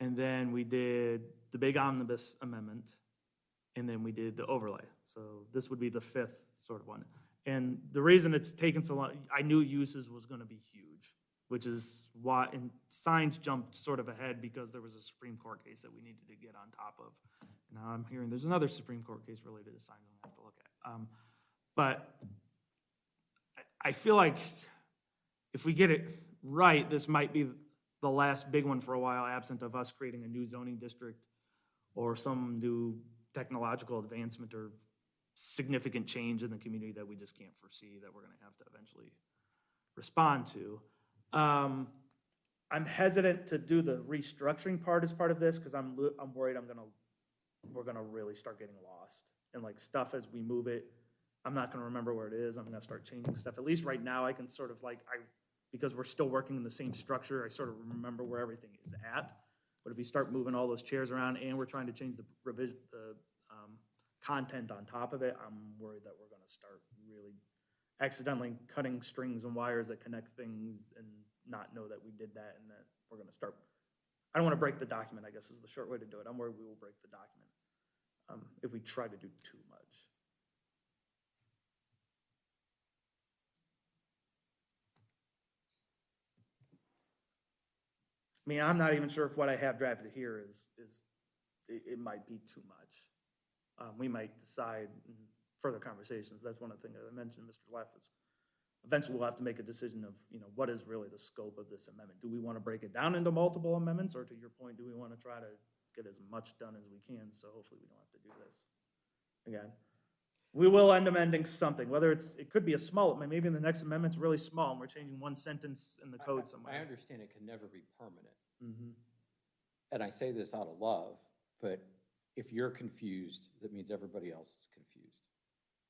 And then we did the big omnibus amendment, and then we did the overlay. So this would be the fifth sort of one. And the reason it's taken so long, I knew uses was gonna be huge, which is why, and signs jumped sort of ahead because there was a Supreme Court case that we needed to get on top of. Now I'm hearing there's another Supreme Court case related to signs I'm gonna have to look at. But I feel like if we get it right, this might be the last big one for a while, absent of us creating a new zoning district or some new technological advancement or significant change in the community that we just can't foresee that we're gonna have to eventually respond to. I'm hesitant to do the restructuring part as part of this, because I'm worried we're gonna really start getting lost. And like stuff as we move it, I'm not gonna remember where it is, I'm gonna start changing stuff. At least right now, I can sort of like, because we're still working in the same structure, I sort of remember where everything is at. But if we start moving all those chairs around and we're trying to change the content on top of it, I'm worried that we're gonna start really accidentally cutting strings and wires that connect things and not know that we did that, and that we're gonna start, I don't wanna break the document, I guess is the short way to do it. I'm worried we will break the document if we try to do too much. I mean, I'm not even sure if what I have drafted here it might be too much. We might decide in further conversations, that's one of the things that I mentioned, Mr. Leff, is eventually we'll have to make a decision of, what is really the scope of this amendment? Do we want to break it down into multiple amendments, or to your point, do we want to try to get as much done as we can, so hopefully we don't have to do this again? We will end up amending something, whether it could be a small, maybe in the next amendment's really small, and we're changing one sentence in the code I somewhere. understand it can never be permanent, Mhm. and I say this out of love, but if you're confused, that means everybody else is confused.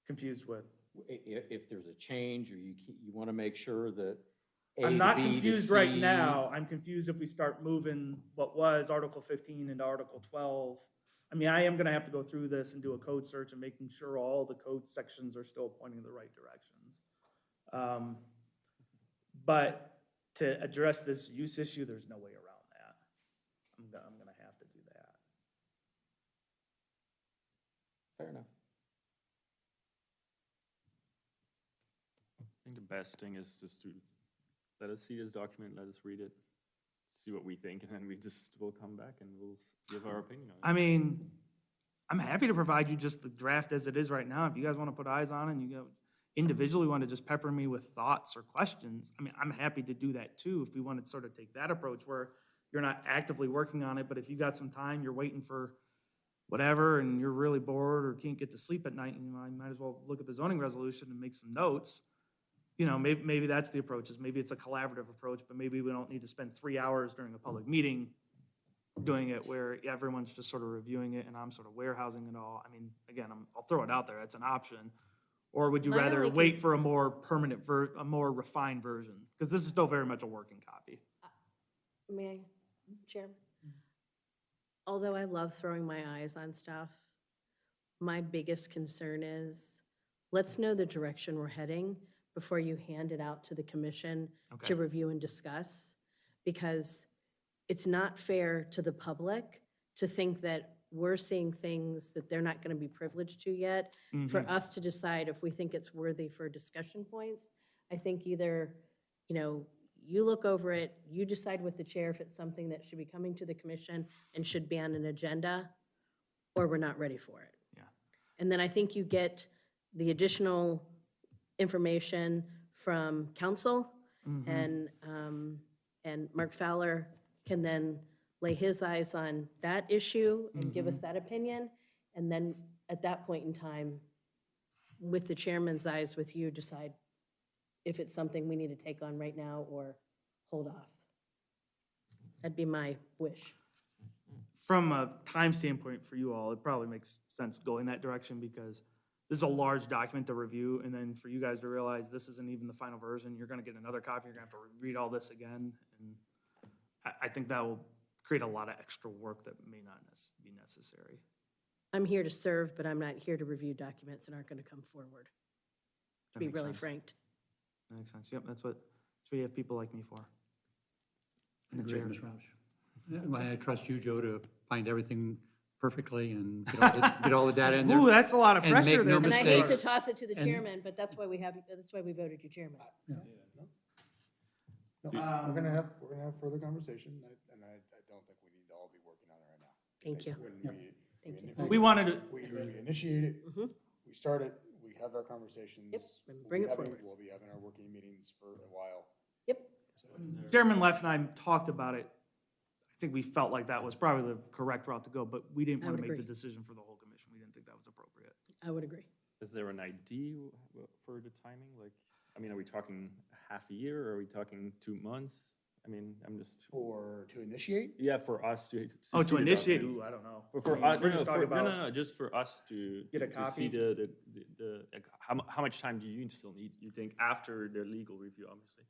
Confused with. If there's a change, or you want to make sure that A I'm to not B to confused right C- now. I'm confused if we start moving what was Article 15 into Article 12. I mean, I am gonna have to go through this and do a code search and making sure all the code sections are still pointing in the right directions. But to address this use issue, there's no way around that. I'm gonna have to do that. Fair enough. I think the best thing is just to let us see this document, let us read it, see what we think, and then we'll come back and we'll give our opinion on it. I mean, I'm happy to provide you just the draft as it is right now. If you guys want to put eyes on it and you individually want to just pepper me with thoughts or questions, I mean, I'm happy to do that too. If we want to sort of take that approach where you're not actively working on it, but if you got some time, you're waiting for whatever, and you're really bored or can't get to sleep at night, you might as well look at the zoning resolution and make some notes. Maybe that's the approach, is maybe it's a collaborative approach, but maybe we don't need to spend 3 hours during a public meeting doing it where everyone's just sort of reviewing it and I'm sort of warehousing it all. I mean, again, I'll throw it out there, it's an option. Or would you My rather only wait for a more permanent, a more refined version? Because this is still very much a working copy. May I, Chair? Although I love throwing my eyes on stuff, my biggest concern is, let's know the direction we're heading before you hand it out to the commission Okay. to review and discuss. Because it's not fair to the public to think that we're seeing things that they're not going to be privileged to yet, for Mhm. us to decide if we think it's worthy for discussion points. I think either, you look over it, you decide with the chair if it's something that should be coming to the commission and should be on an agenda, or we're not ready for it. Yeah. And then I think you get the additional information from council, Mhm. and Mark Fowler can then lay his eyes on that issue and give us that opinion. And then at that point in time, with the chairman's eyes, with you, decide if it's something we need to take on right now or hold off. That'd be my wish. From a time standpoint for you all, it probably makes sense going that direction because this is a large document to review, and then for you guys to realize this isn't even the final version, you're gonna get another copy, you're gonna have to read all this again, and I think that will create a lot of extra work that may not be necessary. I'm here to serve, but I'm not here to review documents that aren't going to come forward, to That be makes really sense. franked. That makes sense. Yep, that's what you have people like me for. And the Agree, chair. Ms. Roush. Yeah, I trust you, Joe, to find everything perfectly and get all the data in there. Ooh, that's a lot of And pressure make no there. And I Mr. hate to mistakes. toss it to the And- chairman, but that's why we voted you chairman. No, we're gonna have further conversation, and I don't think we need to all be working on it right now. I Thank think you. when Thank you. We wanted to, We initiate it, Mhm. we start it, we have our conversations. Yep, and we'll bring be it having- forward. We'll be having our working meetings for a while. Yep, Chairman Leff and I talked about it. I think we felt like that was probably the correct route to go, but we didn't I want to would make the agree. decision for the whole commission. We didn't think that was appropriate. I would agree. Is there an idea for the timing? Like, I mean, are we talking half a year, or are we talking 2 months? I mean, I'm just, To initiate? yeah, for us to. Oh, see to the initiate, documents. ooh, I don't know. For I mean, us, we're just talking about. no, just for us to. Get a to copy? See like, how much time do you still need, you think, after the legal review, obviously?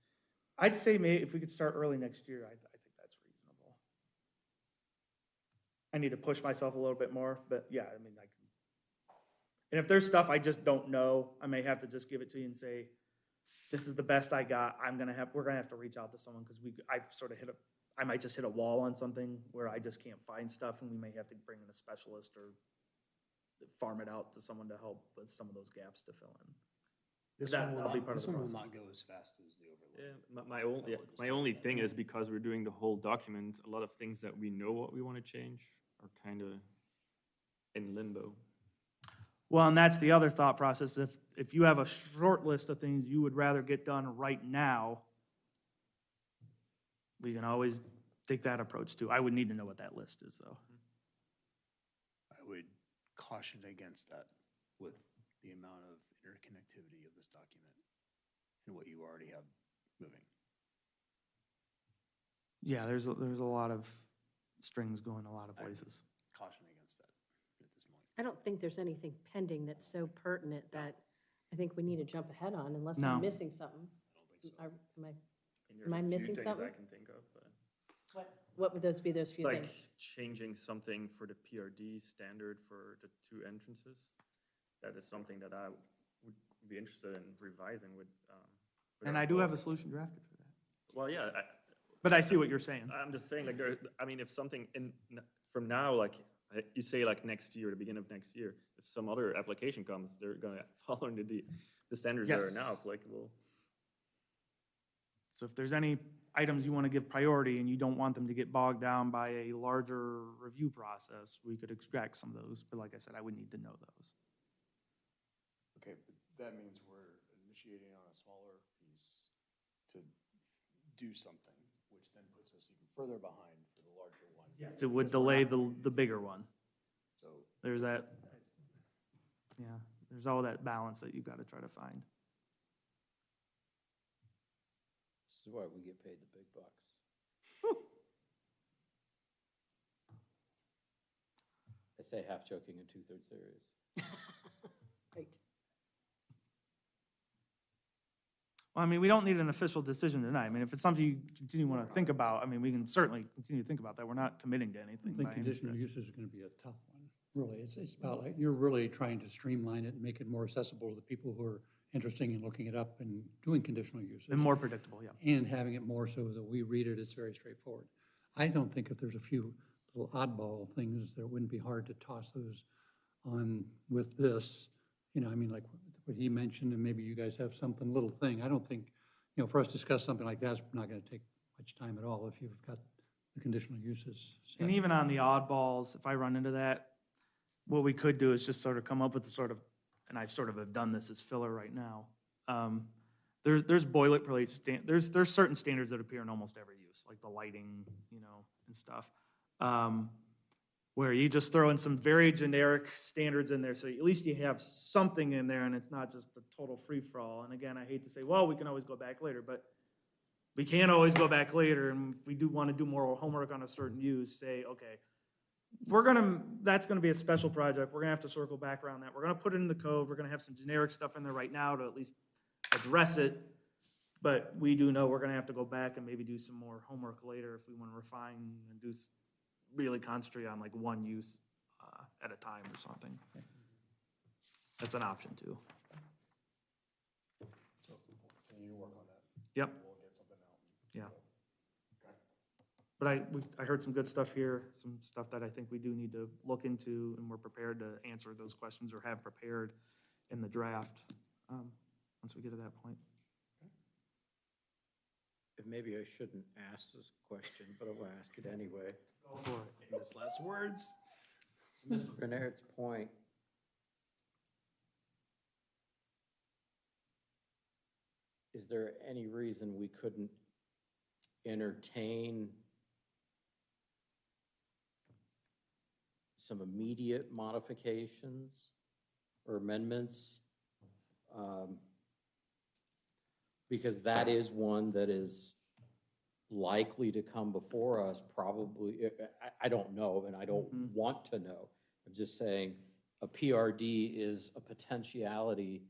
I'd say maybe if we could start early next year, I think that's reasonable. I need to push myself a little bit more, but yeah, I mean, I can. And if there's stuff I just don't know, I may have to just give it to you and say, this is the best I got. We're gonna have to reach out to someone because I've sort of I might just hit a wall on something where I just can't find stuff and we may have to bring in a specialist or farm it out to someone to help with some of those gaps to fill in. This That- one will that'll be not, part of this the one will process. not go as fast as the overlay. Yeah, my only thing is because we're doing the whole document, a lot of things that we know what we want to change are kind of in limbo. Well, and that's the other thought process. If you have a short list of things you would rather get done right now, we can always take that approach too. I would need to know what that list is, though. I would caution against that with the amount of interconnectivity of this document and what you already have moving. Yeah, there's a lot of strings going a lot of places. Caution against that at this point. I don't think there's anything pending that's so pertinent that I think we need to jump ahead on unless No. I'm missing something. Am I, And Am I there's a few missing things something? I can think of, but. what would those be, those few Like things? changing something for the PRD standard for the 2 entrances. That is something that I would be interested in revising with. And I do have a solution drafted for that. Well, yeah, But I see what you're saying. I'm just saying, like, I mean, if something from now, like, you say like next year, the beginning of next year, if some other application comes, they're gonna follow the standards that are now Yes. applicable. So if there's any items you want to give priority and you don't want them to get bogged down by a larger review process, we could extract some of those. But like I said, I would need to know those. Okay, but that means we're initiating on a smaller piece to do something, which then puts us even further behind for the larger one. Yes. It would delay the bigger one. So There's that, yeah, there's all that balance that you've got to try to find. This is why we get paid the big bucks. I say half joking and 2/3 serious. Great. Well, I mean, we don't need an official decision tonight. I mean, if it's something you continue want to think about, I mean, we can certainly continue to think about that. We're not committing to I anything think by any conditional stretch. use is gonna be a tough one, really. It's about like, you're really trying to streamline it and make it more accessible to the people who are interested in looking it up and doing conditional uses. And more predictable, yeah. And having it more so that we read it, it's very straightforward. I don't think if there's a few little oddball things, that it wouldn't be hard to toss those on with this. You know, I mean, like what he mentioned, and maybe you guys have something, little thing. I don't think, you know, for us to discuss something like that's not gonna take much time at all if you've got the conditional uses set. And even on the oddballs, if I run into that, what we could do is just sort of come up with a sort of, and I sort of have done this as filler right now. There's boilerplate, there's certain standards that appear in almost every use, like the lighting, you know, and stuff. Where you just throw in some very generic standards in there, so at least you have something in there and it's not just a total free-for-all. And again, I hate to say, well, we can always go back later, but we can't always go back later, and if we do want to do more homework on a certain use, say, okay, that's gonna be a special project, we're gonna have to circle back around that, we're gonna put it in the code, we're gonna have some generic stuff in there right now to at least address it, but we do know we're gonna have to go back and maybe do some more homework later if we wanna refine and do really concentrate on like one use at a time or something. That's an option too. So you work on that. Yep. We'll get something out. Yeah. But I heard some good stuff here, some stuff that I think we do need to look into, and we're prepared to answer those questions or have prepared in the draft, once we get to that point. Maybe I shouldn't ask this question, but I'll ask it anyway. Go for it. Famous last words. Mr. Bernard's point, is there any reason we couldn't entertain some immediate modifications or amendments? Because that is one that is likely to come before us, probably, I don't know, and I don't want to know. I'm just saying, a PRD is a potentiality,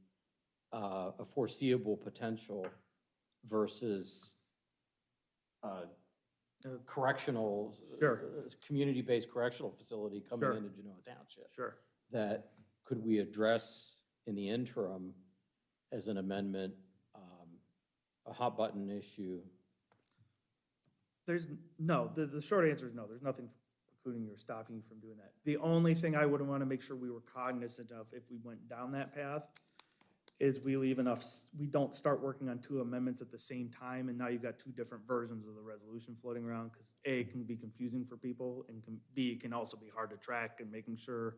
a foreseeable potential versus correctional, Sure. community-based correctional facility coming Sure. into Genoa Township. Sure. That could we address in the interim as an amendment, a hot button issue? There's, no, the short answer is no, there's nothing precluding you or stopping you from doing that. The only thing I would want to make sure we were cognizant of if we went down that path is we leave enough, we don't start working on two amendments at the same time, and now you've got two different versions of the resolution floating around, because A, it can be confusing for people, and B, it can also be hard to track and making sure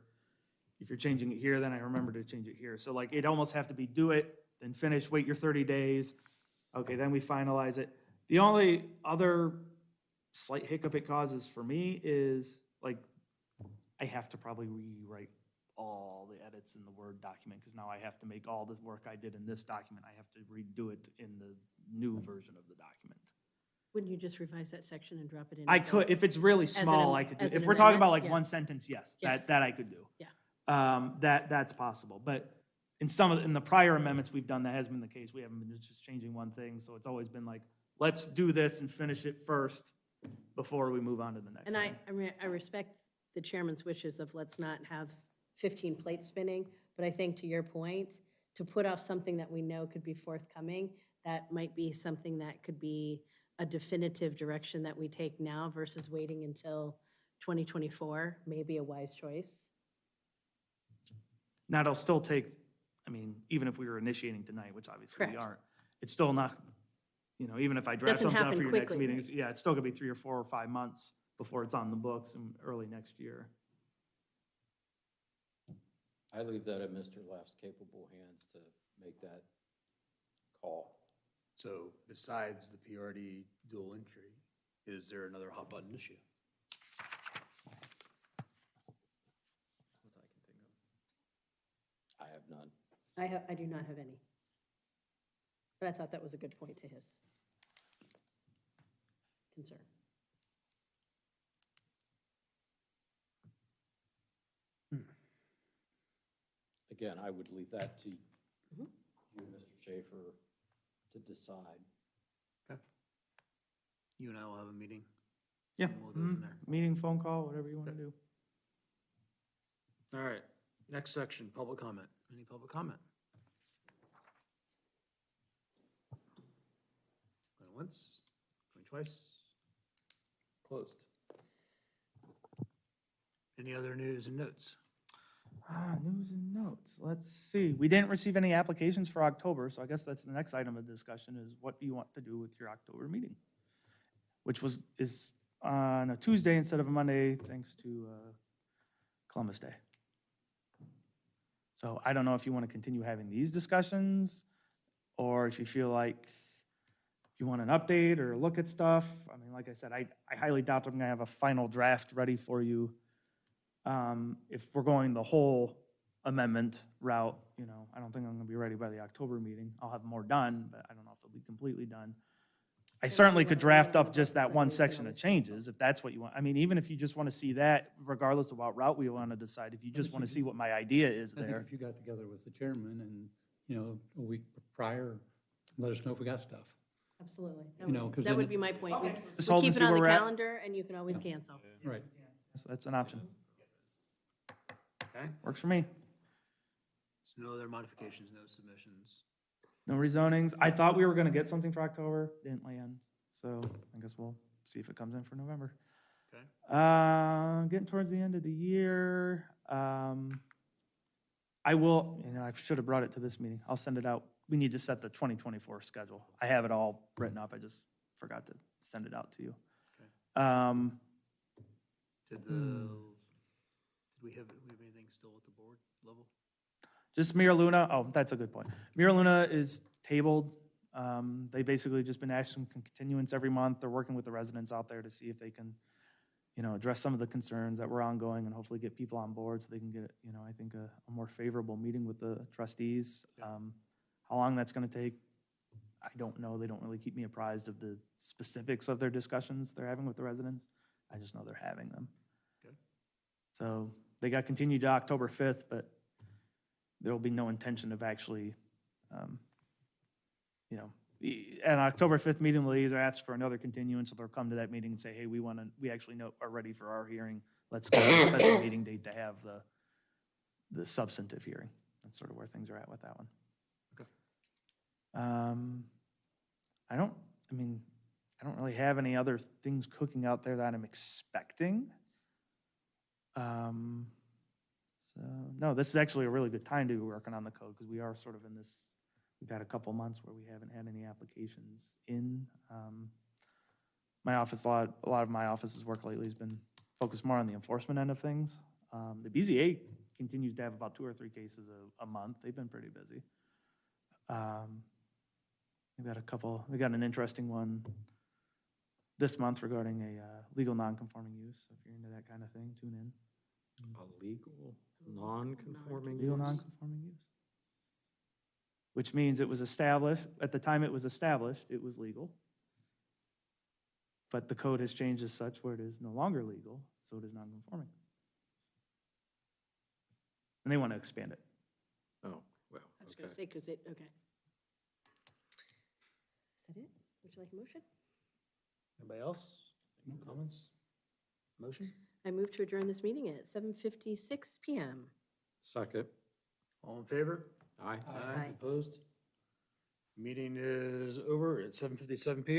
if you're changing it here, then I remember to change it here. So like, it almost have to be do it, then finish, wait your 30 days. Okay, then we finalize it. The only other slight hiccup it causes for me is, like, I have to probably rewrite all the edits in the Word document, because now I have to make all the work I did in this document, I have to redo it in the new version of the document. Wouldn't you just revise that section and drop it in? I as a- could, if it's really an small, I am- could do, as if an we're talking amendment? about like Yeah. one sentence, yes, Yes. that I could do. Yeah. That's possible, but in the prior amendments we've done, that has been the case, we haven't been just changing one thing, so it's always been like, let's do this and finish it first before we move on to the next And thing. I respect the chairman's wishes of let's not have 15 plates spinning, but I think to your point, to put off something that we know could be forthcoming, that might be something that could be a definitive direction that we take now versus waiting until 2024, may be a wise choice. Now, it'll still take, I mean, even if we were initiating tonight, which obviously we Correct. aren't, it's still not, even if I draft Doesn't something up happen for your next quickly, meeting, yeah, it's still gonna be 3 or 4 or 5 months before it's on the books in early next year. I leave that in Mr. Left's capable hands to make that call. So besides the PRD dual entry, is there another hot button issue? I have none. I do not have any. But I thought that was a good point to his concern. Again, I would leave that to you, Mhm. Mr. Schaefer, to decide. You and I will have a meeting. Yeah, And we'll go from there. meeting, phone call, whatever you wanna do. All right, next section, public comment. Any public comment? Going once, going twice. Closed. Any other news and notes? News and notes, let's see. We didn't receive any applications for October, so I guess that's the next item of discussion is what do you want to do with your October meeting? Which is on a Tuesday instead of a Monday, thanks to Columbus Day. So I don't know if you want to continue having these discussions, or if you feel like you want an update or look at stuff. I mean, like I said, I highly doubt I'm gonna have a final draft ready for you. If we're going the whole amendment route, I don't think I'm gonna be ready by the October meeting. I'll have more done, but I don't know if it'll be completely done. I certainly could draft up just that one section of changes, if that's what you want. I mean, even if you just want to see that, regardless of what route we want to decide, if you just want to see what my idea is I think there. if you got together with the chairman and, a week prior, let us know if we got stuff. Absolutely. You know, 'cause That then would it- be my point. Just We hold and keep it see on where the we're at. calendar, and you can always cancel. Right. So that's an option. Okay, Works for me. so no other modifications, no submissions. No rezonings. I thought we were gonna get something for October, didn't land. So I guess we'll see if it comes in for November. Okay. Getting towards the end of the year, I will, I should have brought it to this meeting. I'll send it out. We need to set the 2024 schedule. I have it all written up. I just forgot to send it out to you. Did we have anything still at the board level? Just Mira Luna, oh, that's a good point. Mira Luna is tabled. They basically just been asking continuance every month. They're working with the residents out there to see if they can, address some of the concerns that were ongoing and hopefully get people on board so they can get, I think a more favorable meeting with the trustees. How long that's gonna take, I don't know. They don't really keep me apprised of the specifics of their discussions they're having with the residents. I just know they're having them. Okay. So they got continued to October 5th, but there will be no intention of actually, an October 5th meeting, they'll either ask for another continuance, or they'll come to that meeting and say, hey, we actually are ready for our hearing. Let's go to a special meeting date to have the substantive hearing. That's sort of where things are at with that one. Okay. I don't really have any other things cooking out there that I'm expecting. So, no, this is actually a really good time to be working on the code, because we are sort of in this, we've had a couple months where we haven't had any applications in. My office, a lot of my office's work lately has been focused more on the enforcement end of things. The BZA continues to have about 2 or 3 cases a month. They've been pretty busy. We've got an interesting one this month regarding a legal non-conforming use. So if you're into that kind of thing, tune in. A legal, non-conforming Legal use? non-conforming use. Which means it was established, at the time it was established, it was legal. But the code has changed as such where it is no longer legal, so it is non-conforming. And they want to expand it. Oh, well, I was gonna okay. say, because okay. Is that it? Would you like a motion? Anybody else? No comments? Motion? I move to adjourn this meeting at 7:56 PM. Second. All in favor? Aye. Aye. Opposed? Meeting is over at 7:57 PM.